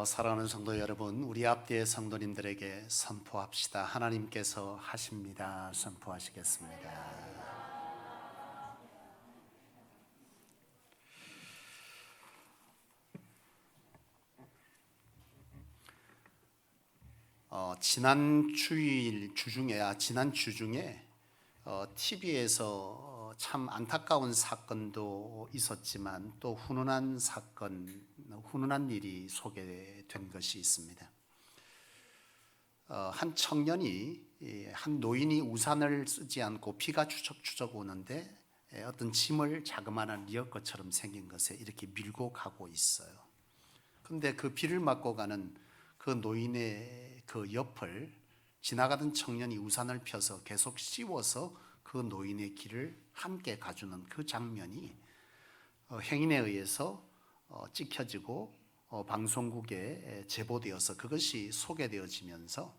사랑하는 성도 여러분, 우리 앞뒤의 성도님들에게 선포합시다. 하나님께서 하십니다. 선포하시겠습니다. 지난 주 중에 TV에서 참 안타까운 사건도 있었지만 또 훈훈한 일이 소개된 것이 있습니다. 한 청년이 한 노인이 우산을 쓰지 않고 비가 추적추적 오는데 어떤 짐을 자그마한 리어커처럼 생긴 것에 이렇게 밀고 가고 있어요. 그런데 그 비를 맞고 가는 그 노인의 그 옆을 지나가던 청년이 우산을 펴서 계속 씌워서 그 노인의 길을 함께 가주는 그 장면이 행인에 의해서 찍혀지고 방송국에 제보되어서 그것이 소개되어지면서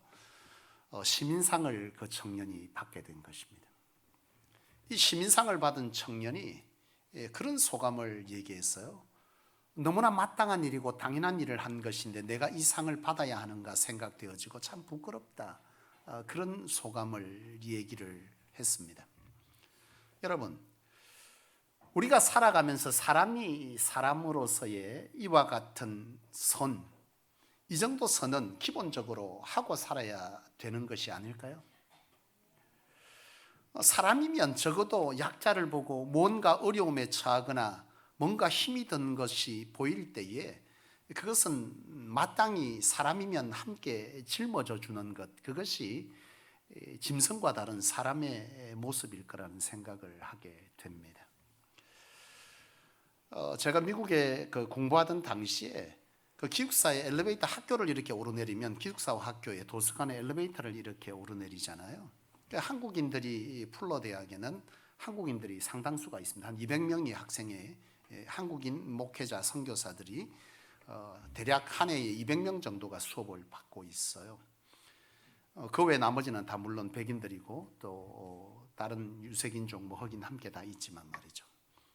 시민상을 그 청년이 받게 된 것입니다. 이 시민상을 받은 청년이 그런 소감을 얘기했어요. 너무나 마땅한 일이고 당연한 일을 한 것인데 내가 이 상을 받아야 하는가 생각되어지고 참 부끄럽다. 그런 소감을 얘기를 했습니다. 여러분, 우리가 살아가면서 사람이 사람으로서의 이와 같은 선, 이 정도 선은 기본적으로 하고 살아야 되는 것이 아닐까요? 사람이면 적어도 약자를 보고 뭔가 어려움에 처하거나 뭔가 힘이 든 것이 보일 때에 그것은 마땅히 사람이면 함께 짊어져 주는 것, 그것이 짐승과 다른 사람의 모습일 거라는 생각을 하게 됩니다. 제가 미국에 공부하던 당시에 그 기숙사에 엘리베이터 학교를 이렇게 오르내리면 기숙사 학교에 도서관에 엘리베이터를 이렇게 오르내리잖아요. 한국인들이 풀러 대학에는 한국인들이 상당수가 있습니다. 한 200명의 학생의 한국인 목회자 선교사들이 대략 한 해에 200명 정도가 수업을 받고 있어요. 그 외 나머지는 다 물론 백인들이고 또 다른 유색인종 뭐 흑인 함께 다 있지만 말이죠.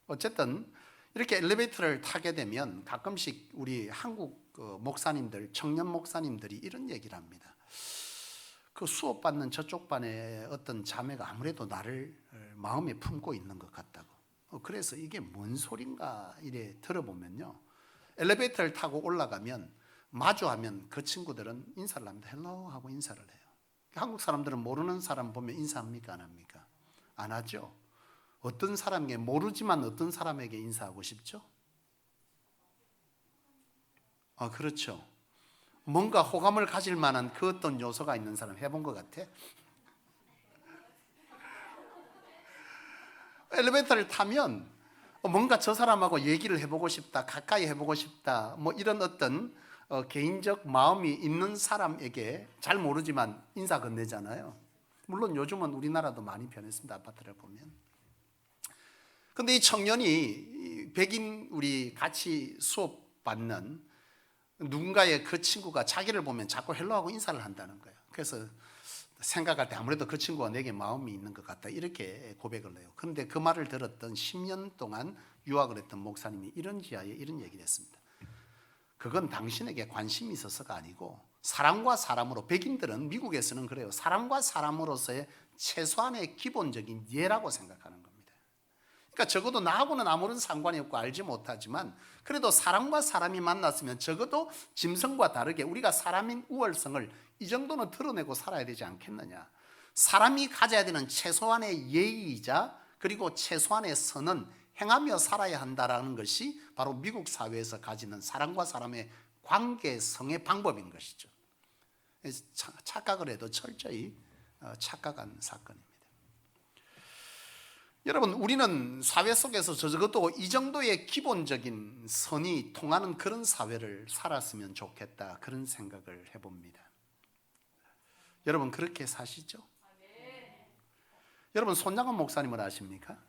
어쨌든 이렇게 엘리베이터를 타게 되면 가끔씩 우리 한국 목사님들, 청년 목사님들이 이런 얘기를 합니다. 그 수업 받는 저쪽 반의 어떤 자매가 아무래도 나를 마음에 품고 있는 것 같다고. 그래서 이게 뭔 소린가 이래 들어보면요, 엘리베이터를 타고 올라가면 마주하면 그 친구들은 인사를 합니다. 헬로 하고 인사를 해요. 한국 사람들은 모르는 사람 보면 인사합니까? 안 합니까? 안 하죠. 어떤 사람에게, 모르지만 어떤 사람에게 인사하고 싶죠? 그렇죠. 뭔가 호감을 가질 만한 그 어떤 요소가 있는 사람 해본 것 같아? 엘리베이터를 타면 뭔가 저 사람하고 얘기를 해보고 싶다, 가까이 해보고 싶다, 뭐 이런 어떤 개인적 마음이 있는 사람에게 잘 모르지만 인사 건네잖아요. 물론 요즘은 우리나라도 많이 변했습니다. 아파트를 보면. 근데 이 청년이 백인 우리 같이 수업 받는 누군가의 그 친구가 자기를 보면 자꾸 헬로하고 인사를 한다는 거예요. 그래서 생각할 때 아무래도 그 친구가 내게 마음이 있는 것 같다 이렇게 고백을 해요. 그런데 그 말을 들었던 10년 동안 유학을 했던 목사님이 이런 지하에 이런 얘기를 했습니다. 그건 당신에게 관심이 있어서가 아니고 사람과 사람으로, 백인들은 미국에서는 그래요. 사람과 사람으로서의 최소한의 기본적인 예라고 생각하는 겁니다. 그러니까 적어도 나하고는 아무런 상관이 없고 알지 못하지만 그래도 사람과 사람이 만났으면 적어도 짐승과 다르게 우리가 사람인 우월성을 이 정도는 드러내고 살아야 되지 않겠느냐. 사람이 가져야 되는 최소한의 예의이자 그리고 최소한의 선은 행하며 살아야 한다라는 것이 바로 미국 사회에서 가지는 사람과 사람의 관계성의 방법인 것이죠. 착각을 해도 철저히 착각한 사건입니다. 여러분, 우리는 사회 속에서 적어도 이 정도의 기본적인 선이 통하는 그런 사회를 살았으면 좋겠다, 그런 생각을 해봅니다. 여러분, 그렇게 사시죠? 여러분, 손장원 목사님을 아십니까?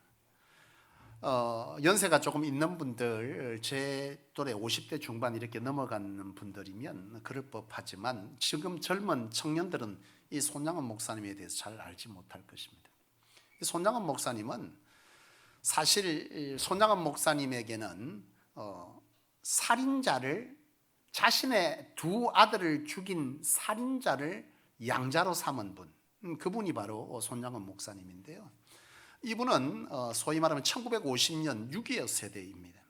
연세가 조금 있는 분들, 제 또래 50대 중반 이렇게 넘어가는 분들이면 그럴 법하지만 지금 젊은 청년들은 이 손장원 목사님에 대해서 잘 알지 못할 것입니다. 이 손장원 목사님은 사실 손장원 목사님에게는 살인자를 자신의 두 아들을 죽인 살인자를 양자로 삼은 분, 그분이 바로 손양원 목사님인데요. 이분은 소위 말하면 1950년 6.25 세대입니다.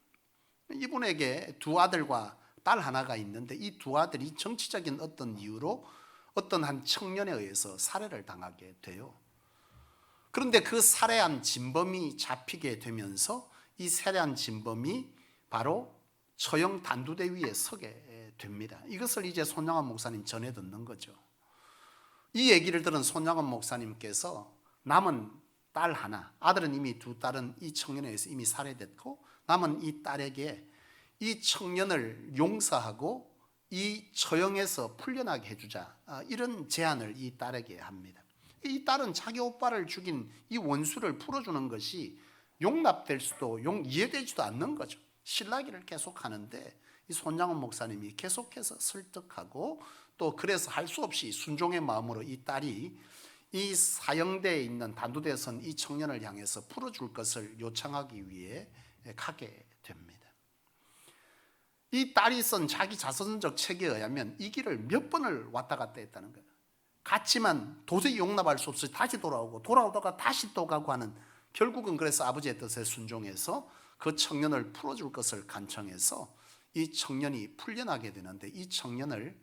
이분에게 두 아들과 딸 하나가 있는데 이 두 아들이 정치적인 어떤 이유로 어떤 한 청년에 의해서 살해를 당하게 돼요. 그런데 그 살해한 진범이 잡히게 되면서 이 살해한 진범이 바로 처형 단두대 위에 서게 됩니다. 이것을 이제 손양원 목사님 전해 듣는 거죠. 이 얘기를 들은 손양원 목사님께서 남은 딸 하나, 아들은 이미 두 딸은 이 청년에 의해서 이미 살해됐고 남은 이 딸에게 이 청년을 용서하고 이 처형에서 풀려나게 해주자, 이런 제안을 이 딸에게 합니다. 이 딸은 자기 오빠를 죽인 이 원수를 풀어주는 것이 용납될 수도 이해되지도 않는 거죠. 신라기를 계속 하는데 이 손양원 목사님이 계속해서 설득하고 또 그래서 할 수 없이 순종의 마음으로 이 딸이 이 사형대에 있는 단두대에 선 이 청년을 향해서 풀어줄 것을 요청하기 위해 가게 됩니다. 이 딸이 쓴 자기 자서전적 책에 의하면 이 길을 몇 번을 왔다 갔다 했다는 거예요. 갔지만 도저히 용납할 수 없이 다시 돌아오다가 다시 또 가고 하는, 결국은 그래서 아버지의 뜻에 순종해서 그 청년을 풀어줄 것을 간청해서 이 청년이 풀려나게 되는데 이 청년을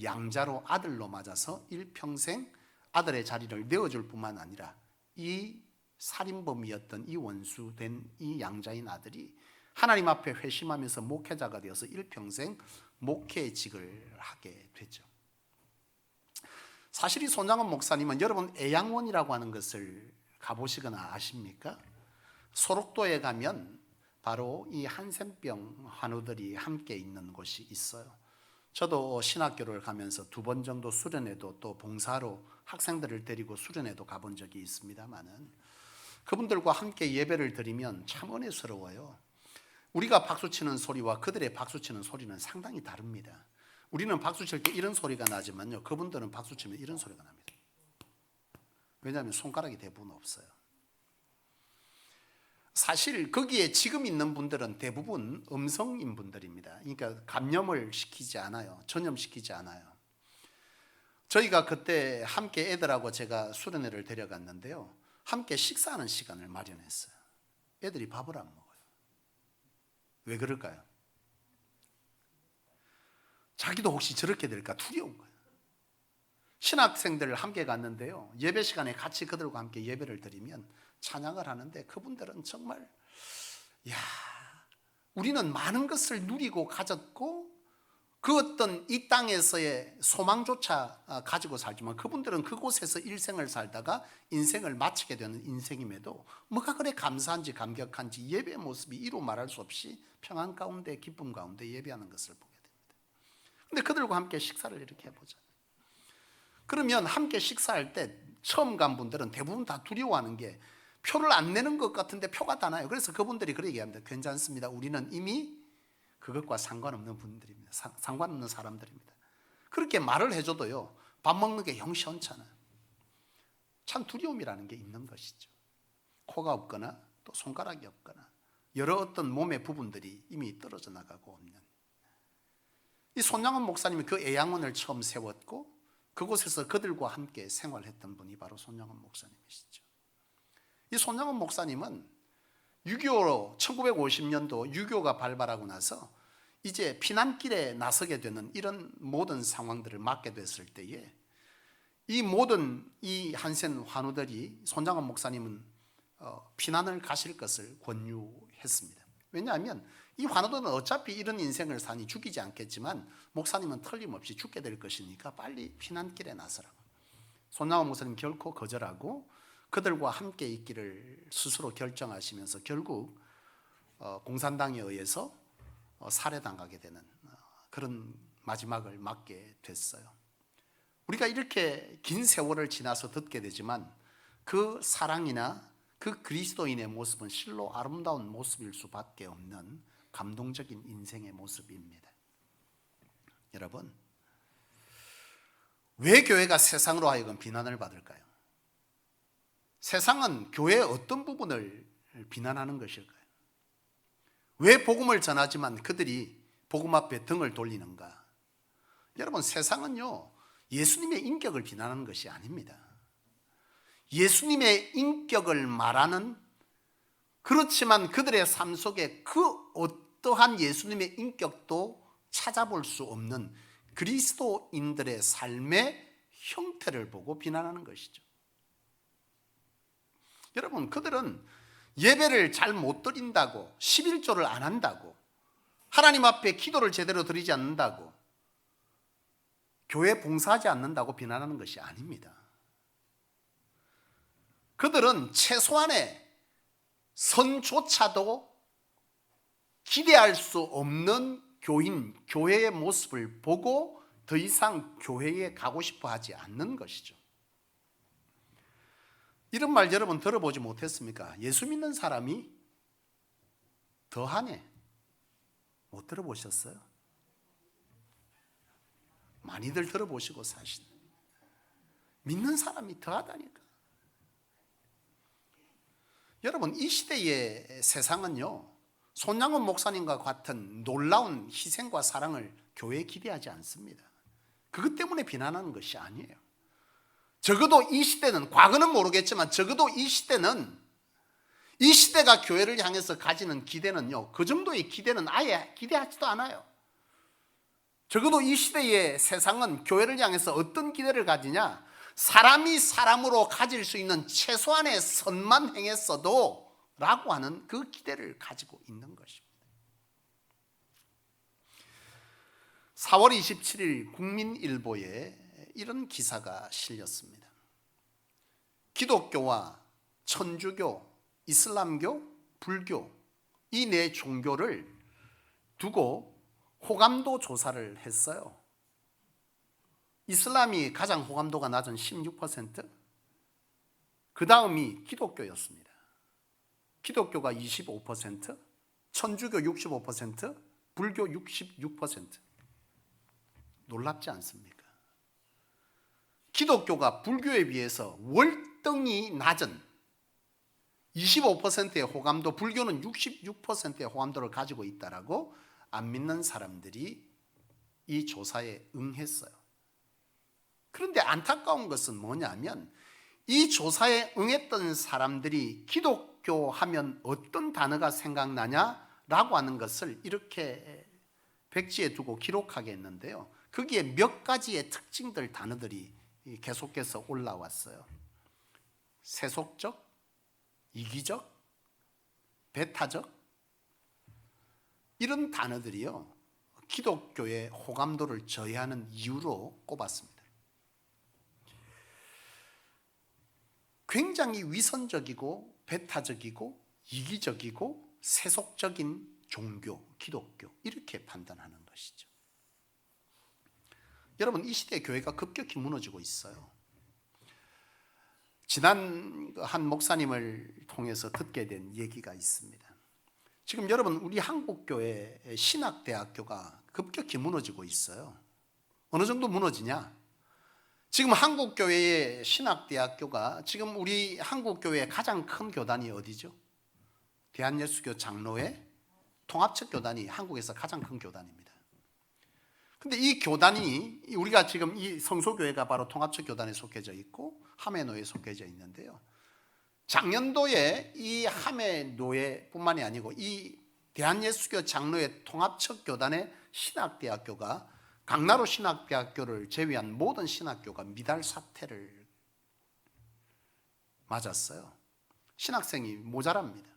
양자로 아들로 맞아서 일평생 아들의 자리를 내어줄 뿐만 아니라 이 살인범이었던 이 원수된 이 양자인 아들이 하나님 앞에 회심하면서 목회자가 되어서 일평생 목회직을 하게 되죠. 사실 이 손양원 목사님은 여러분 애양원이라고 하는 것을 가보시거나 아십니까? 소록도에 가면 바로 이 한센병 환우들이 함께 있는 곳이 있어요. 저도 신학교를 가면서 2번 정도 수련회도 또 봉사로 학생들을 데리고 수련회도 가본 적이 있습니다만은 그분들과 함께 예배를 드리면 참 은혜스러워요. 우리가 박수치는 소리와 그들의 박수치는 소리는 상당히 다릅니다. 우리는 박수칠 때 이런 소리가 나지만요, 그분들은 박수치면 이런 소리가 납니다. 왜냐하면 손가락이 대부분 없어요. 사실 거기에 지금 있는 분들은 대부분 음성인 분들입니다. 그러니까 감염을 시키지 않아요. 전염시키지 않아요. 저희가 그때 함께 애들하고 제가 수련회를 데려갔는데요, 함께 식사하는 시간을 마련했어요. 애들이 밥을 안 먹어요. 왜 그럴까요? 자기도 혹시 저렇게 될까 두려운 거예요. 신학생들 함께 갔는데요, 예배 시간에 같이 그들과 함께 예배를 드리면 찬양을 하는데 그분들은 정말 우리는 많은 것을 누리고 가졌고 그 어떤 이 땅에서의 소망조차 가지고 살지만 그분들은 그곳에서 일생을 살다가 인생을 마치게 되는 인생임에도 뭐가 그래 감사한지 감격한지 예배의 모습이 이루 말할 수 없이 평안 가운데 기쁨 가운데 예배하는 것을 보게 됩니다. 그런데 그들과 함께 식사를 이렇게 해보자. 그러면 함께 식사할 때 처음 간 분들은 대부분 다 두려워하는 게 표를 안 내는 것 같은데 표가 다 나요. 그래서 그분들이 그렇게 얘기합니다. 괜찮습니다. 우리는 이미 그것과 상관없는 분들입니다. 상관없는 사람들입니다. 그렇게 말을 해줘도요, 밥 먹는 게 영 시원찮아요. 참 두려움이라는 게 있는 것이죠. 코가 없거나 또 손가락이 없거나 여러 어떤 몸의 부분들이 이미 떨어져 나가고 없는, 이 손양원 목사님이 그 애양원을 처음 세웠고 그곳에서 그들과 함께 생활했던 분이 바로 손양원 목사님이시죠. 이 손양원 목사님은 6.25로 1950년도 유교가 발발하고 나서 이제 피난길에 나서게 되는 이런 모든 상황들을 맞게 됐을 때에 이 모든 이 한센 환우들이 손양원 목사님은 피난을 가실 것을 권유했습니다. 왜냐하면 이 환우들은 어차피 이런 인생을 사니 죽이지 않겠지만 목사님은 틀림없이 죽게 될 것이니까 빨리 피난길에 나서라고. 손양원 목사님 결코 거절하고 그들과 함께 있기를 스스로 결정하시면서 결국 공산당에 의해서 살해당하게 되는 그런 마지막을 맞게 됐어요. 우리가 이렇게 긴 세월을 지나서 듣게 되지만 그 사랑이나 그 그리스도인의 모습은 실로 아름다운 모습일 수밖에 없는 감동적인 인생의 모습입니다. 여러분, 왜 교회가 세상으로 하여금 비난을 받을까요? 세상은 교회의 어떤 부분을 비난하는 것일까요? 왜 복음을 전하지만 그들이 복음 앞에 등을 돌리는가? 여러분, 세상은요, 예수님의 인격을 비난하는 것이 아닙니다. 예수님의 인격을 말하는, 그렇지만 그들의 삶 속에 그 어떠한 예수님의 인격도 찾아볼 수 없는 그리스도인들의 삶의 형태를 보고 비난하는 것이죠. 여러분, 그들은 예배를 잘 못 드린다고, 11조를 안 한다고, 하나님 앞에 기도를 제대로 드리지 않는다고, 교회 봉사하지 않는다고 비난하는 것이 아닙니다. 그들은 최소한의 선조차도 기대할 수 없는 교회의 모습을 보고 더 이상 교회에 가고 싶어 하지 않는 것이죠. 이런 말 여러분 들어보지 못했습니까? 예수 믿는 사람이 더하네. 못 들어보셨어요? 많이들 들어보시고 사신. 믿는 사람이 더하다니까. 여러분, 이 시대의 세상은요, 손양원 목사님과 같은 놀라운 희생과 사랑을 교회에 기대하지 않습니다. 그것 때문에 비난하는 것이 아니에요. 적어도 이 시대는, 과거는 모르겠지만 적어도 이 시대는, 이 시대가 교회를 향해서 가지는 기대는요, 그 정도의 기대는 아예 기대하지도 않아요. 적어도 이 시대의 세상은 교회를 향해서 어떤 기대를 가지냐? 사람이 사람으로 가질 수 있는 최소한의 선만 행했어도 라고 하는 그 기대를 가지고 있는 것입니다. 4월 27일 국민일보에 이런 기사가 실렸습니다. 기독교와 천주교, 이슬람교, 불교 이 네 종교를 두고 호감도 조사를 했어요. 이슬람이 가장 호감도가 낮은 16%, 그 다음이 기독교였습니다. 기독교가 25%, 천주교 65%, 불교 66%. 놀랍지 않습니까? 기독교가 불교에 비해서 월등히 낮은 25%의 호감도, 불교는 66%의 호감도를 가지고 있다라고 안 믿는 사람들이 이 조사에 응했어요. 그런데 안타까운 것은 뭐냐면 이 조사에 응했던 사람들이 기독교 하면 어떤 단어가 생각나냐라고 하는 것을 이렇게 백지에 두고 기록하게 했는데요. 거기에 몇 가지의 특징들, 단어들이 계속해서 올라왔어요. 세속적, 이기적, 배타적, 이런 단어들이요, 기독교의 호감도를 저해하는 이유로 꼽았습니다. 굉장히 위선적이고 배타적이고 이기적이고 세속적인 종교, 기독교, 이렇게 판단하는 것이죠. 여러분, 이 시대의 교회가 급격히 무너지고 있어요. 지난 한 목사님을 통해서 듣게 된 얘기가 있습니다. 지금 여러분, 우리 한국교회 신학대학교가 급격히 무너지고 있어요. 어느 정도 무너지냐? 지금 한국교회의 신학대학교가, 지금 우리 한국교회의 가장 큰 교단이 어디죠? 대한예수교 장로회 통합측 교단이 한국에서 가장 큰 교단입니다. 근데 이 교단이, 우리가 지금 이 성소교회가 바로 통합측 교단에 속해져 있고 하메노에 속해져 있는데요. 작년도에 이 하메노회뿐만이 아니고 이 대한예수교 장로회 통합측 교단의 신학대학교가, 강나로 신학대학교를 제외한 모든 신학교가 미달 사태를 맞았어요. 신학생이 모자랍니다.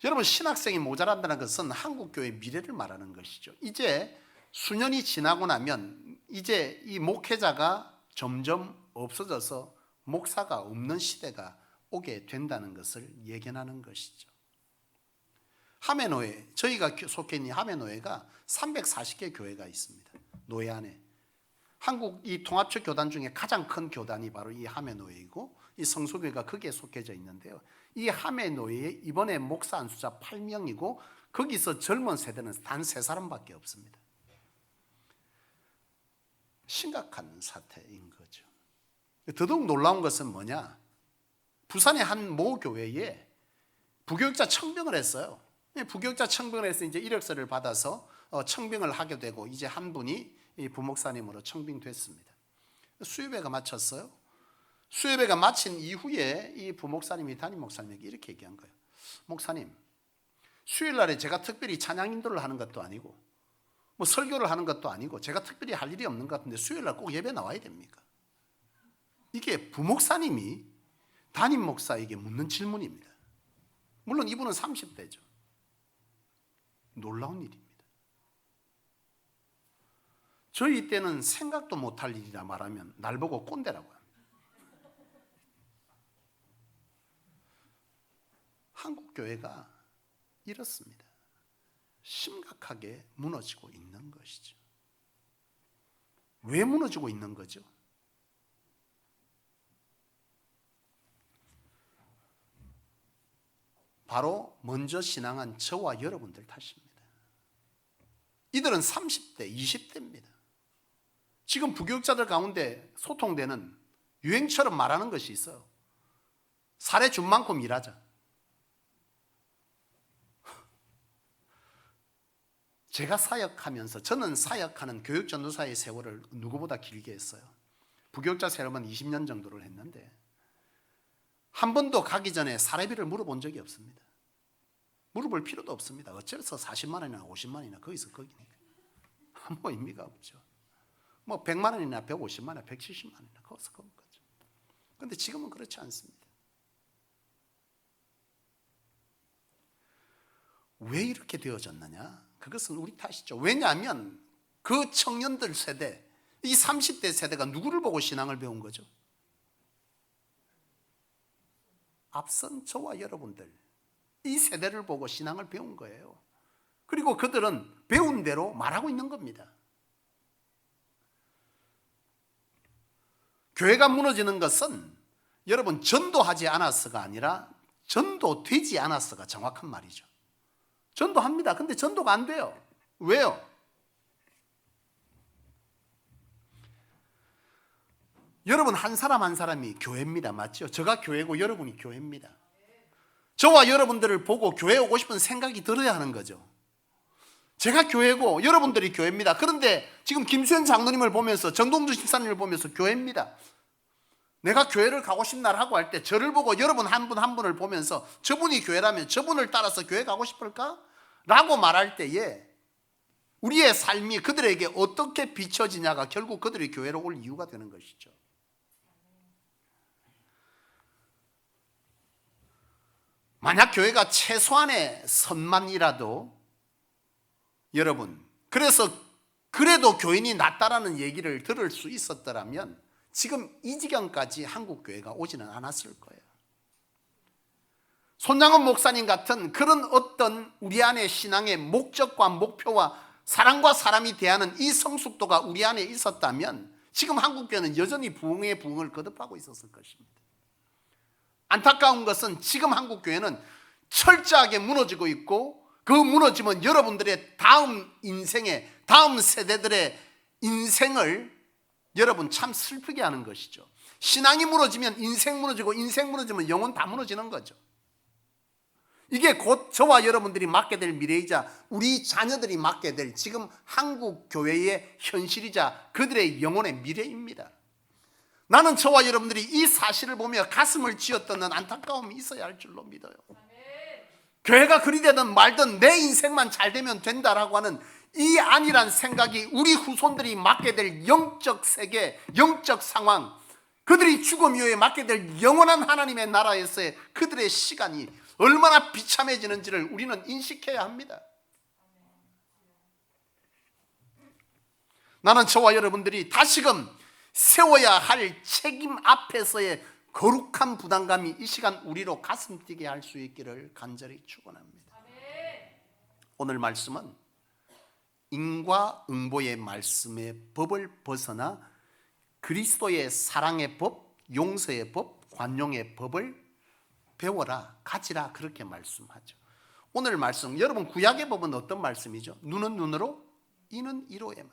여러분, 신학생이 모자란다는 것은 한국교회의 미래를 말하는 것이죠. 이제 수년이 지나고 나면 이제 이 목회자가 점점 없어져서 목사가 없는 시대가 오게 된다는 것을 예견하는 것이죠. 하메노회, 저희가 속해 있는 하메노회가 340개 교회가 있습니다. 노회 안에. 한국 이 통합적 교단 중에 가장 큰 교단이 바로 이 하메노회이고, 이 성소교회가 거기에 속해져 있는데요. 이 하메노회에 이번에 목사 안수자 8명이고 거기서 젊은 세대는 단 3사람밖에 없습니다. 심각한 사태인 거죠. 더더욱 놀라운 것은 뭐냐? 부산의 한 모 교회에 부교육자 청병을 했어요. 부교육자 청빙에서 이제 이력서를 받아서 청빙을 하게 되고 이제 한 분이 이 부목사님으로 청빙됐습니다. 수협회가 마쳤어요. 수협회가 마친 이후에 이 부목사님이 담임 목사님에게 이렇게 얘기한 거예요. 목사님, 수요일 날에 제가 특별히 찬양 인도를 하는 것도 아니고 뭐 설교를 하는 것도 아니고 제가 특별히 할 일이 없는 것 같은데 수요일 날 꼭 예배 나와야 됩니까? 이게 부목사님이 담임 목사에게 묻는 질문입니다. 물론 이분은 30대죠. 놀라운 일입니다. 저희 때는 생각도 못할 일이라 말하면 날 보고 꼰대라고 합니다. 한국 교회가 이렇습니다. 심각하게 무너지고 있는 것이죠. 왜 무너지고 있는 거죠? 바로 먼저 신앙한 저와 여러분들 탓입니다. 이들은 30대, 20대입니다. 지금 부교육자들 가운데 소통되는 유행처럼 말하는 것이 있어요. 살에 준 만큼 일하자. 제가 사역하면서 저는 사역하는 교육전도사의 세월을 누구보다 길게 했어요. 부교육자 세월은 20년 정도를 했는데 한 번도 가기 전에 사례비를 물어본 적이 없습니다. 물어볼 필요도 없습니다. 어째서 40만 원이나 50만 원이나 거기서 거기니까 아무 의미가 없죠. 뭐 100만 원이나 150만 원, 170만 원이나 거기서 거기 거죠. 그런데 지금은 그렇지 않습니다. 왜 이렇게 되어졌느냐? 그것은 우리 탓이죠. 왜냐하면 그 청년들 세대, 이 30대 세대가 누구를 보고 신앙을 배운 거죠? 앞선 저와 여러분들, 이 세대를 보고 신앙을 배운 거예요. 그리고 그들은 배운 대로 말하고 있는 겁니다. 교회가 무너지는 것은 여러분 전도하지 않았어가 아니라 전도되지 않았어가 정확한 말이죠. 전도합니다. 근데 전도가 안 돼요. 왜요? 여러분 한 사람 한 사람이 교회입니다. 맞죠? 저가 교회고 여러분이 교회입니다. 저와 여러분들을 보고 교회 오고 싶은 생각이 들어야 하는 거죠. 제가 교회고 여러분들이 교회입니다. 그런데 지금 김수현 장로님을 보면서 정동주 집사님을 보면서 교회입니다. 내가 교회를 가고 싶나라고 할 때 저를 보고 여러분 한 분 한 분을 보면서 저분이 교회라면 저분을 따라서 교회 가고 싶을까? 라고 말할 때에 우리의 삶이 그들에게 어떻게 비춰지냐가 결국 그들이 교회로 올 이유가 되는 것이죠. 만약 교회가 최소한의 선만이라도 여러분 그래도 교인이 낫다라는 얘기를 들을 수 있었더라면 지금 이 지경까지 한국 교회가 오지는 않았을 거예요. 손장원 목사님 같은 그런 어떤 우리 안에 신앙의 목적과 목표와 사랑과 사람이 대하는 이 성숙도가 우리 안에 있었다면 지금 한국 교회는 여전히 부흥의 부흥을 거듭하고 있었을 것입니다. 안타까운 것은 지금 한국 교회는 철저하게 무너지고 있고 그 무너짐은 여러분들의 다음 인생의 다음 세대들의 인생을 여러분 참 슬프게 하는 것이죠. 신앙이 무너지면 인생 무너지고 인생 무너지면 영혼 다 무너지는 거죠. 이게 곧 저와 여러분들이 맡게 될 미래이자 우리 자녀들이 맡게 될 지금 한국 교회의 현실이자 그들의 영혼의 미래입니다. 나는 저와 여러분들이 이 사실을 보며 가슴을 쥐어뜯는 안타까움이 있어야 할 줄로 믿어요. 교회가 그리 되든 말든 내 인생만 잘 되면 된다라고 하는 이 안일한 생각이 우리 후손들이 맡게 될 영적 세계, 영적 상황, 그들이 죽음 이후에 맡게 될 영원한 하나님의 나라에서의 그들의 시간이 얼마나 비참해지는지를 우리는 인식해야 합니다. 나는 저와 여러분들이 다시금 세워야 할 책임 앞에서의 거룩한 부담감이 이 시간 우리로 가슴 뛰게 할 수 있기를 간절히 축원합니다. 오늘 말씀은 인과응보의 말씀의 법을 벗어나 그리스도의 사랑의 법, 용서의 법, 관용의 법을 배워라, 가지라 그렇게 말씀하죠. 오늘 말씀 여러분 구약의 법은 어떤 말씀이죠? 눈은 눈으로, 이는 이로의 말.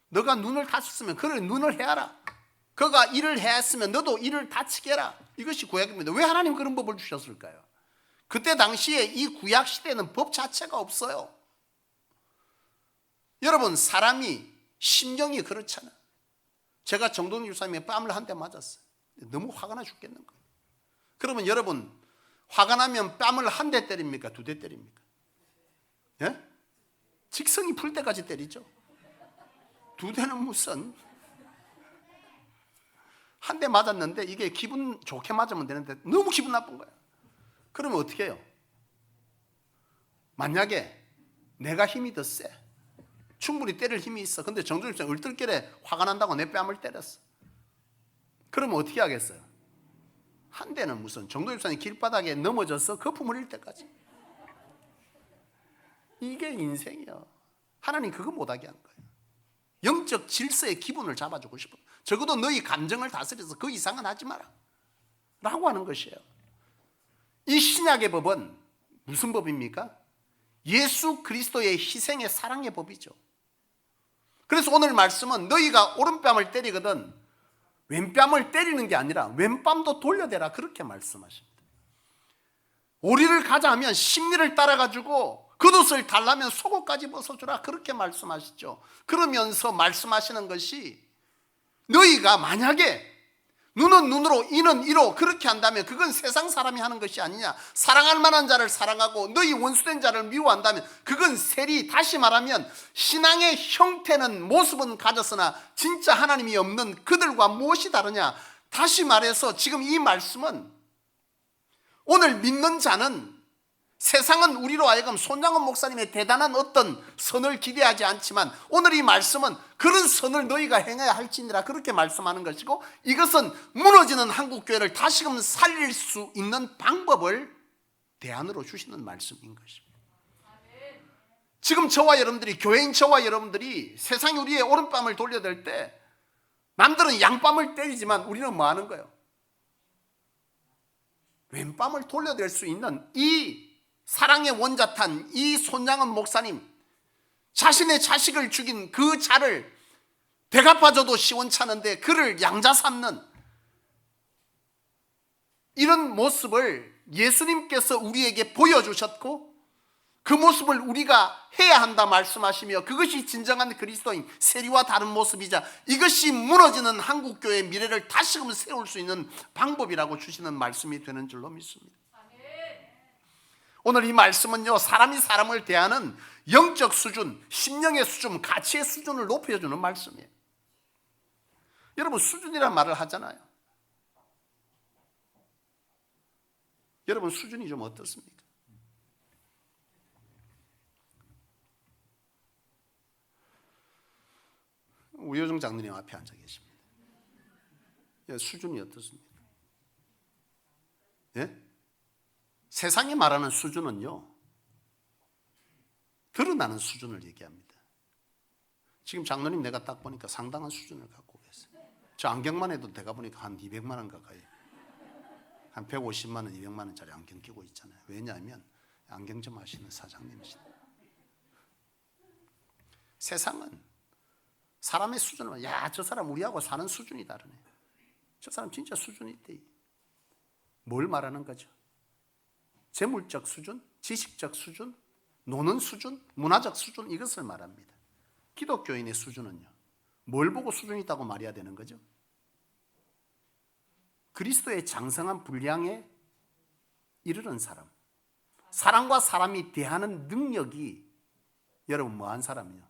너가 눈을 다쳤으면 그를 눈을 헤아라. 그가 이를 헤았으면 너도 이를 다치게 해라. 이것이 구약입니다. 왜 하나님 그런 법을 주셨을까요? 그때 당시에 이 구약 시대에는 법 자체가 없어요. 여러분, 사람이 심정이 그렇잖아. 제가 정동일 유사님의 뺨을 한 대 맞았어요. 너무 화가 나 죽겠는 거예요. 그러면 여러분, 화가 나면 뺨을 한 대 때립니까? 두 대 때립니까? 예? 직성이 풀 때까지 때리죠. 두 대는 무슨, 한 대 맞았는데 이게 기분 좋게 맞으면 되는데 너무 기분 나쁜 거야. 그러면 어떻게 해요? 만약에 내가 힘이 더 세, 충분히 때릴 힘이 있어. 근데 정준일 씨는 얼떨결에 화가 난다고 내 뺨을 때렸어. 그러면 어떻게 하겠어요? 한 대는 무슨, 정준일 씨는 길바닥에 넘어져서 거품을 흘릴 때까지. 이게 인생이야. 하나님 그거 못하게 한 거예요. 영적 질서의 기분을 잡아주고 싶어. 적어도 너희 감정을 다스려서 그 이상은 하지 마라 라고 하는 것이에요. 이 신약의 법은 무슨 법입니까? 예수 그리스도의 희생의 사랑의 법이죠. 그래서 오늘 말씀은 너희가 오른뺨을 때리거든 왼뺨을 때리는 게 아니라 왼뺨도 돌려대라, 그렇게 말씀하십니다. 오리를 가자 하면 심리를 따라가지고 겉옷을 달라면 속옷까지 벗어주라, 그렇게 말씀하시죠. 그러면서 말씀하시는 것이, 너희가 만약에 눈은 눈으로 이는 이로 그렇게 한다면 그건 세상 사람이 하는 것이 아니냐. 사랑할 만한 자를 사랑하고 너희 원수된 자를 미워한다면 그건 세리, 다시 말하면 신앙의 형태는 모습은 가졌으나 진짜 하나님이 없는 그들과 무엇이 다르냐. 다시 말해서 지금 이 말씀은 오늘 믿는 자는, 세상은 우리로 하여금 손장원 목사님의 대단한 어떤 선을 기대하지 않지만 오늘 이 말씀은 그런 선을 너희가 행해야 할지니라, 그렇게 말씀하는 것이고, 이것은 무너지는 한국교회를 다시금 살릴 수 있는 방법을 대안으로 주시는 말씀인 것입니다. 지금 저와 여러분들이, 교회인 저와 여러분들이 세상이 우리의 오른뺨을 돌려댈 때 남들은 양뺨을 때리지만 우리는 뭐 하는 거예요? 왼뺨을 돌려댈 수 있는 이 사랑의 원자탄, 이 손장원 목사님, 자신의 자식을 죽인 그 자를 대갚아줘도 시원찮은데 그를 양자 삼는 이런 모습을 예수님께서 우리에게 보여주셨고, 그 모습을 우리가 해야 한다 말씀하시며, 그것이 진정한 그리스도인 세리와 다른 모습이자 이것이 무너지는 한국교회의 미래를 다시금 세울 수 있는 방법이라고 주시는 말씀이 되는 줄로 믿습니다. 오늘 이 말씀은요, 사람이 사람을 대하는 영적 수준, 심령의 수준, 가치의 수준을 높여주는 말씀이에요. 여러분, 수준이란 말을 하잖아요. 여러분, 수준이 좀 어떻습니까? 우효정 장로님 앞에 앉아 계십니다. 수준이 어떻습니까? 예? 세상이 말하는 수준은요, 드러나는 수준을 얘기합니다. 지금 장로님 내가 딱 보니까 상당한 수준을 갖고 계세요. 저 안경만 해도 내가 보니까 한 200만 원 가까이, 한 150만 원, 200만 원짜리 안경 끼고 있잖아요. 왜냐하면 안경점 하시는 사장님이시다. 세상은 사람의 수준을, 야, 저 사람 우리하고 사는 수준이 다르네, 저 사람 진짜 수준이 있대. 뭘 말하는 거죠? 재물적 수준, 지식적 수준, 노는 수준, 문화적 수준, 이것을 말합니다. 기독교인의 수준은요, 뭘 보고 수준이 있다고 말해야 되는 거죠? 그리스도의 장성한 분량에 이르는 사람, 사람과 사람이 대하는 능력이, 여러분 뭐한 사람이요?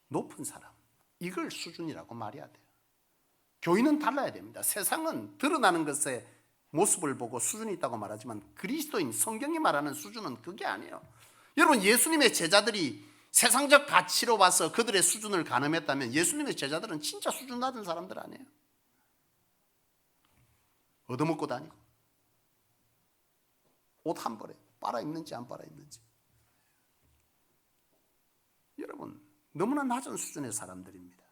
높은 사람, 이걸 수준이라고 말해야 돼요. 교인은 달라야 됩니다. 세상은 드러나는 것에 모습을 보고 수준이 있다고 말하지만 그리스도인, 성경이 말하는 수준은 그게 아니에요. 여러분, 예수님의 제자들이 세상적 가치로 봐서 그들의 수준을 가늠했다면 예수님의 제자들은 진짜 수준 낮은 사람들 아니에요. 얻어먹고 다니고 옷 한 벌에 빨아 입는지 안 빨아 입는지, 여러분 너무나 낮은 수준의 사람들입니다.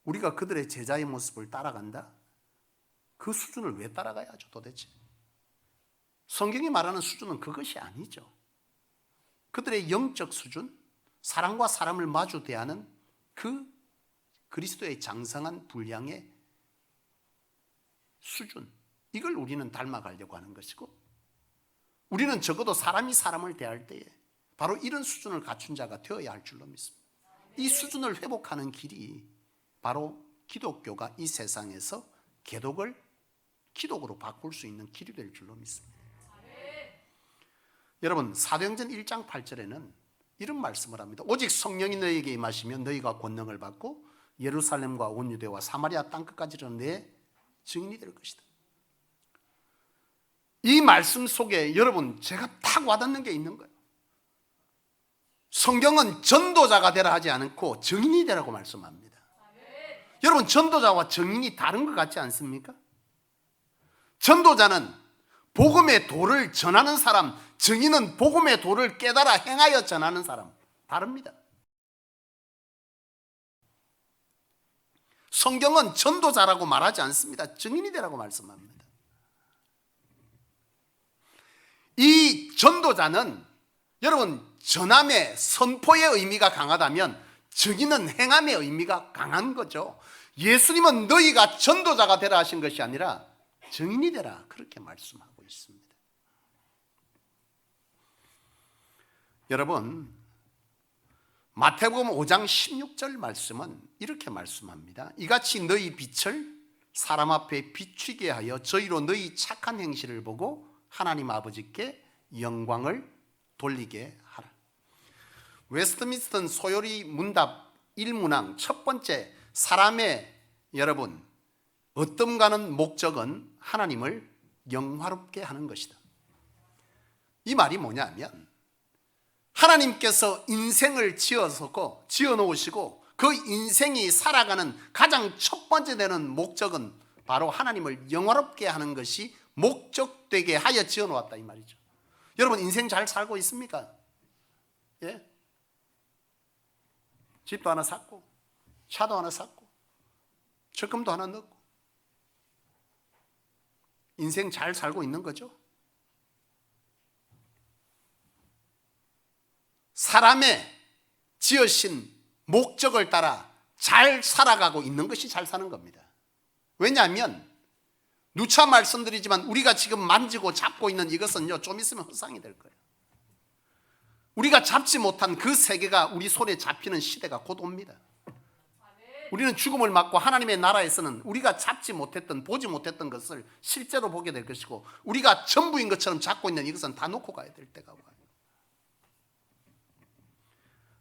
우리가 그들의 제자의 모습을 따라간다? 그 수준을 왜 따라가야죠 도대체? 성경이 말하는 수준은 그것이 아니죠. 그들의 영적 수준, 사람과 사람을 마주 대하는 그 그리스도의 장성한 분량의 수준, 이걸 우리는 닮아가려고 하는 것이고, 우리는 적어도 사람이 사람을 대할 때에 바로 이런 수준을 갖춘 자가 되어야 할 줄로 믿습니다. 이 수준을 회복하는 길이 바로 기독교가 이 세상에서 개독을 기독으로 바꿀 수 있는 길이 될 줄로 믿습니다. 여러분, 사도행전 1장 8절에는 이런 말씀을 합니다. 오직 성령이 너희에게 임하시면 너희가 권능을 받고 예루살렘과 온 유대와 사마리아 땅끝까지 이르러 내 증인이 될 것이다. 이 말씀 속에 여러분, 제가 딱 와닿는 게 있는 거예요. 성경은 전도자가 되라 하지 않고 증인이 되라고 말씀합니다. 여러분, 전도자와 증인이 다른 것 같지 않습니까? 전도자는 복음의 도를 전하는 사람, 증인은 복음의 도를 깨달아 행하여 전하는 사람, 다릅니다. 성경은 전도자라고 말하지 않습니다. 증인이 되라고 말씀합니다. 이 전도자는 여러분, 전함의 선포의 의미가 강하다면 증인은 행함의 의미가 강한 거죠. 예수님은 너희가 전도자가 되라 하신 것이 아니라 증인이 되라, 그렇게 말씀하고 있습니다. 여러분, 마태복음 5장 16절 말씀은 이렇게 말씀합니다. 이같이 너희 빛을 사람 앞에 비추게 하여 저희로 너희 착한 행실을 보고 하나님 아버지께 영광을 돌리게 하라. 웨스트민스턴 소요리 문답 1문항 첫 번째, 사람의 여러분 어떤가는 목적은 하나님을 영화롭게 하는 것이다. 이 말이 뭐냐면 하나님께서 인생을 지어놓으시고 그 인생이 살아가는 가장 첫 번째 되는 목적은 바로 하나님을 영화롭게 하는 것이 목적되게 하여 지어놓았다, 이 말이죠. 여러분, 인생 잘 살고 있습니까? 예? 집도 하나 샀고 차도 하나 샀고 적금도 하나 넣고 인생 잘 살고 있는 거죠. 사람의 지으신 목적을 따라 잘 살아가고 있는 것이 잘 사는 겁니다. 왜냐하면 누차 말씀드리지만 우리가 지금 만지고 잡고 있는 이것은요, 좀 있으면 헛상이 될 거예요. 우리가 잡지 못한 그 세계가 우리 손에 잡히는 시대가 곧 옵니다. 우리는 죽음을 맞고 하나님의 나라에서는 우리가 잡지 못했던, 보지 못했던 것을 실제로 보게 될 것이고, 우리가 전부인 것처럼 잡고 있는 이것은 다 놓고 가야 될 때가 와요.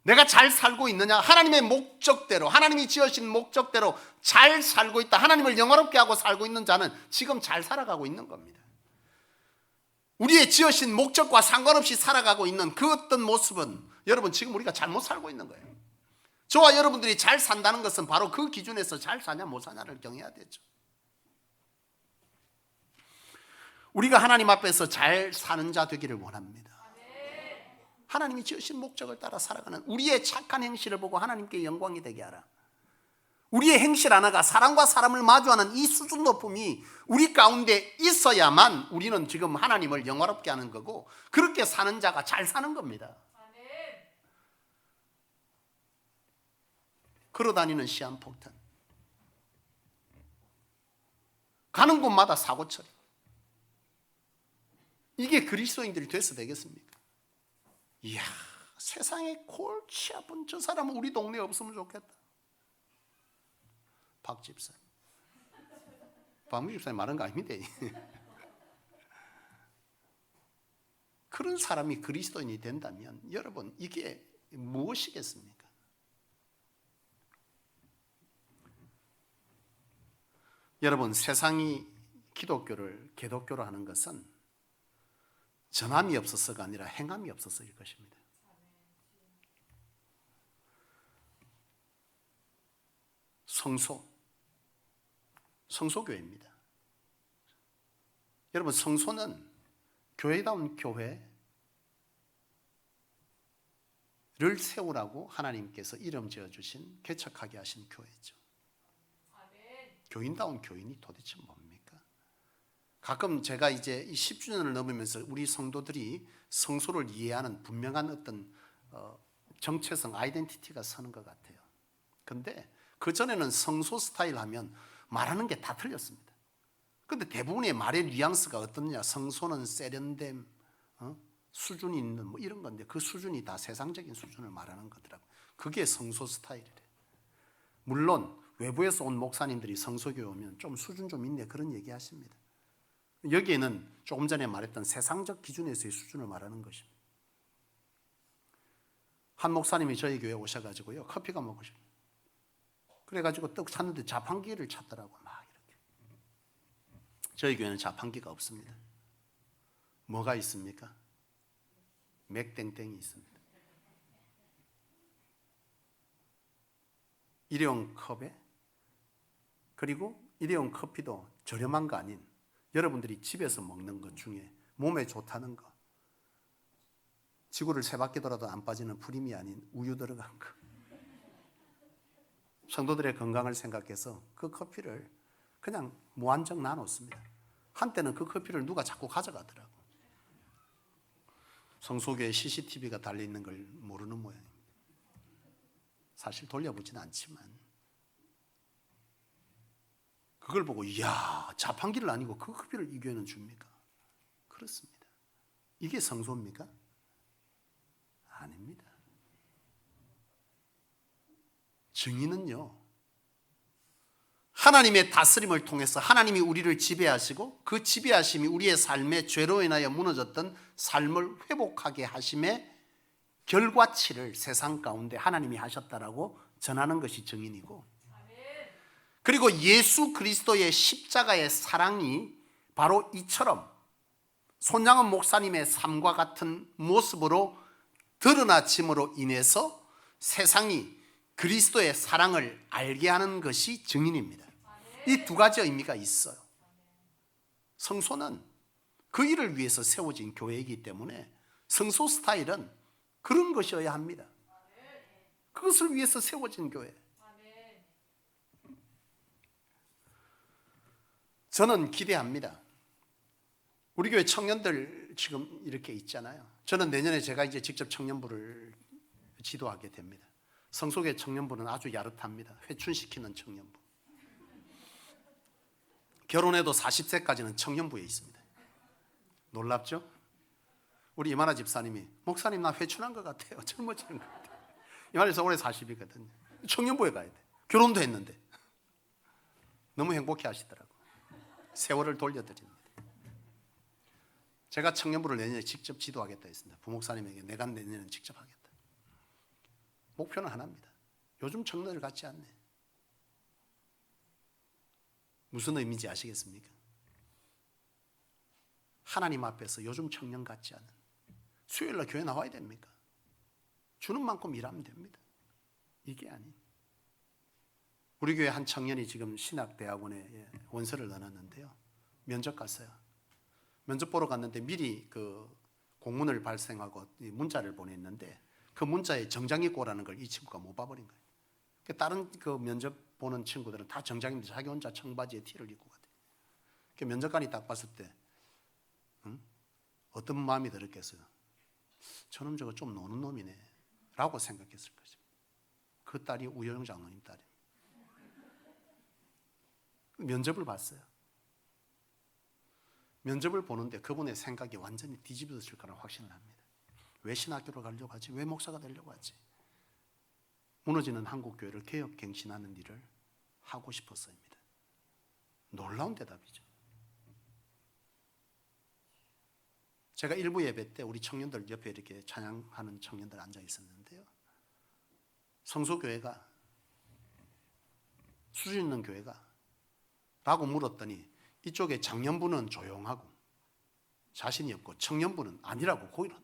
내가 잘 살고 있느냐? 하나님의 목적대로, 하나님이 지으신 목적대로 잘 살고 있다. 하나님을 영화롭게 하고 살고 있는 자는 지금 잘 살아가고 있는 겁니다. 우리의 지으신 목적과 상관없이 살아가고 있는 그 어떤 모습은 여러분, 지금 우리가 잘못 살고 있는 거예요. 저와 여러분들이 잘 산다는 것은 바로 그 기준에서 잘 사냐 못 사냐를 정해야 되죠. 우리가 하나님 앞에서 잘 사는 자 되기를 원합니다. 하나님이 지으신 목적을 따라 살아가는 우리의 착한 행실을 보고 하나님께 영광이 되게 하라. 우리의 행실 하나가 사람과 사람을 마주하는 이 수준 높음이 우리 가운데 있어야만 우리는 지금 하나님을 영화롭게 하는 거고, 그렇게 사는 자가 잘 사는 겁니다. 걸어다니는 시한폭탄, 가는 곳마다 사고처리, 이게 그리스도인들이 돼서 되겠습니까? 이야, 세상에 골치 아픈 저 사람은 우리 동네에 없으면 좋겠다. 박 집사, 박무 집사님 말한 거 아닙니다. 그런 사람이 그리스도인이 된다면 여러분, 이게 무엇이겠습니까? 여러분, 세상이 기독교를 개독교로 하는 것은 전함이 없어서가 아니라 행함이 없어서일 것입니다. 성소교회입니다. 여러분, 성소는 교회다운 교회를 세우라고 하나님께서 이름 지어주신, 개척하게 하신 교회죠. 교인다운 교인이 도대체 뭡니까? 가끔 제가 이제 10주년을 넘으면서 우리 성도들이 성소를 이해하는 분명한 어떤 정체성, 아이덴티티가 서는 것 같아요. 근데 그전에는 성소 스타일 하면 말하는 게 다 틀렸습니다. 근데 대부분의 말의 뉘앙스가 어떻냐? 성소는 세련됨, 수준이 있는 뭐 이런 건데 그 수준이 다 세상적인 수준을 말하는 거더라고. 그게 성소 스타일이래. 물론 외부에서 온 목사님들이 성소교회 오면 좀 수준 좀 있네 그런 얘기 하십니다. 여기에는 조금 전에 말했던 세상적 기준에서의 수준을 말하는 것입니다. 한 목사님이 저희 교회에 오셔가지고요 커피가 먹고 싶어요. 그래가지고 떡 찾는데 자판기를 찾더라고. 막 이렇게. 저희 교회는 자판기가 없습니다. 뭐가 있습니까? 맥땡땡이 있습니다. 일회용 컵에, 그리고 일회용 커피도 저렴한 거 아닌 여러분들이 집에서 먹는 것 중에 몸에 좋다는 거, 지구를 세 바퀴 돌아도 안 빠지는 프림이 아닌 우유 들어간 거, 성도들의 건강을 생각해서 그 커피를 그냥 무한정 나눴습니다. 한때는 그 커피를 누가 자꾸 가져가더라고. 성소교에 CCTV가 달려있는 걸 모르는 모양입니다. 사실 돌려보진 않지만 그걸 보고 이야 자판기를 아니고 그 커피를 이 교회는 줍니까? 그렇습니다. 이게 성소입니까? 아닙니다. 증인은요 하나님의 다스림을 통해서 하나님이 우리를 지배하시고 그 지배하심이 우리의 삶의 죄로 인하여 무너졌던 삶을 회복하게 하심의 결과치를 세상 가운데 하나님이 하셨다라고 전하는 것이 증인이고, 그리고 예수 그리스도의 십자가의 사랑이 바로 이처럼 손양원 목사님의 삶과 같은 모습으로 드러나짐으로 인해서 세상이 그리스도의 사랑을 알게 하는 것이 증인입니다. 이 두 가지 의미가 있어요. 성소는 그 일을 위해서 세워진 교회이기 때문에 성소 스타일은 그런 것이어야 합니다. 그것을 위해서 세워진 교회. 저는 기대합니다. 우리 교회 청년들 지금 이렇게 있잖아요. 저는 내년에 제가 이제 직접 청년부를 지도하게 됩니다. 성소교회 청년부는 아주 야릇합니다. 회춘시키는 청년부. 결혼해도 40세까지는 청년부에 있습니다. 놀랍죠? 우리 이만하 집사님이 목사님 나 회춘한 것 같아요. 젊어지는 것 같아요. 이만해서 올해 40이거든요. 청년부에 가야 돼. 결혼도 했는데. 너무 행복해 하시더라고요. 세월을 돌려드립니다. 제가 청년부를 내년에 직접 지도하겠다 했습니다. 부목사님에게 내가 내년에 직접 하겠다. 목표는 하나입니다. 요즘 청년들 같지 않네. 무슨 의미인지 아시겠습니까? 하나님 앞에서 요즘 청년 같지 않은, 수요일날 교회 나와야 됩니까? 주는 만큼 일하면 됩니다. 이게 아닌. 우리 교회 한 청년이 지금 신학대학원에 원서를 넣어놨는데요. 면접 갔어요. 면접 보러 갔는데 미리 그 공문을 발생하고 문자를 보냈는데 그 문자에 정장 입고 오라는 걸 이 친구가 못 봐버린 거예요. 다른 그 면접 보는 친구들은 다 정장인데 자기 혼자 청바지에 티를 입고 갔대요. 면접관이 딱 봤을 때 어떤 마음이 들었겠어요? 저놈 저거 좀 노는 놈이네 라고 생각했을 것입니다. 그 딸이 우여정 장로님 딸이에요. 면접을 봤어요. 면접을 보는데 그분의 생각이 완전히 뒤집어질 거라는 확신을 합니다. 왜 신학교로 가려고 하지? 왜 목사가 되려고 하지? 무너지는 한국교회를 개혁 갱신하는 일을 하고 싶어서입니다. 놀라운 대답이죠. 제가 일부 예배 때 우리 청년들 옆에 이렇게 찬양하는 청년들 앉아 있었는데요. 성소교회가 수준 있는 교회가? 라고 물었더니 이쪽에 장년부는 조용하고 자신이 없고 청년부는 아니라고, 거기는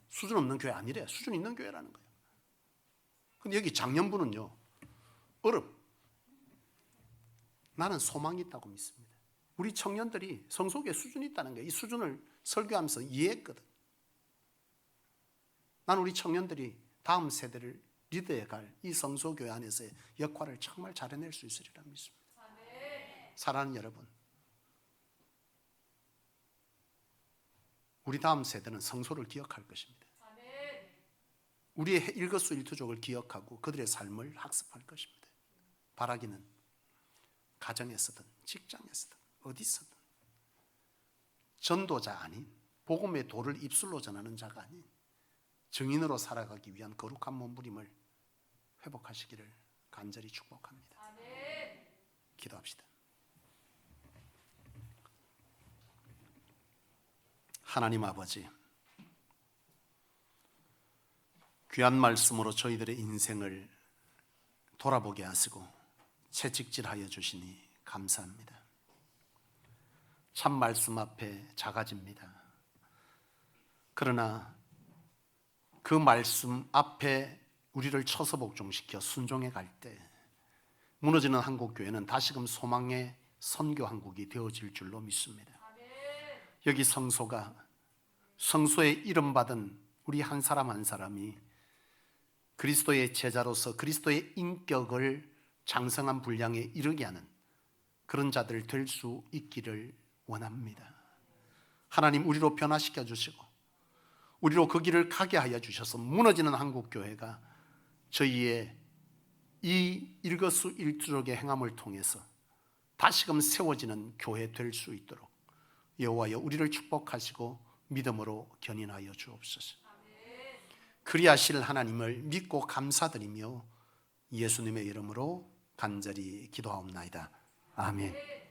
수준 없는 교회 아니래. 수준 있는 교회라는 거예요. 근데 여기 장년부는요, 나는 소망이 있다고 믿습니다. 우리 청년들이 성소교회 수준이 있다는 거예요. 이 수준을 설교하면서 이해했거든. 나는 우리 청년들이 다음 세대를 리드해 갈 이 성소교회 안에서의 역할을 정말 잘 해낼 수 있으리라 믿습니다. 사랑하는 여러분, 우리 다음 세대는 성소를 기억할 것입니다. 우리의 일거수일투족을 기억하고 그들의 삶을 학습할 것입니다. 바라기는 가정에서든 직장에서든 어디서든 전도자 아닌 복음의 도를 입술로 전하는 자가 아닌 증인으로 살아가기 위한 거룩한 몸부림을 회복하시기를 간절히 축복합니다. 기도합시다. 하나님 아버지, 귀한 말씀으로 저희들의 인생을 돌아보게 하시고 채찍질하여 주시니 감사합니다. 참 말씀 앞에 작아집니다. 그러나 그 말씀 앞에 우리를 쳐서 복종시켜 순종해 갈 때 무너지는 한국교회는 다시금 소망의 선교 한국이 되어질 줄로 믿습니다. 여기 성소가 성소에 이름받은 우리 한 사람 한 사람이 그리스도의 제자로서 그리스도의 인격을 장성한 분량에 이르게 하는 그런 자들 될 수 있기를 원합니다. 하나님, 우리로 변화시켜 주시고 우리로 그 길을 가게 하여 주셔서 무너지는 한국교회가 저희의 이 일거수일투족의 행함을 통해서 다시금 세워지는 교회 될 수 있도록 여호와여 우리를 축복하시고 믿음으로 견인하여 주옵소서. 그리하실 하나님을 믿고 감사드리며 예수님의 이름으로 간절히 기도하옵나이다. 아멘.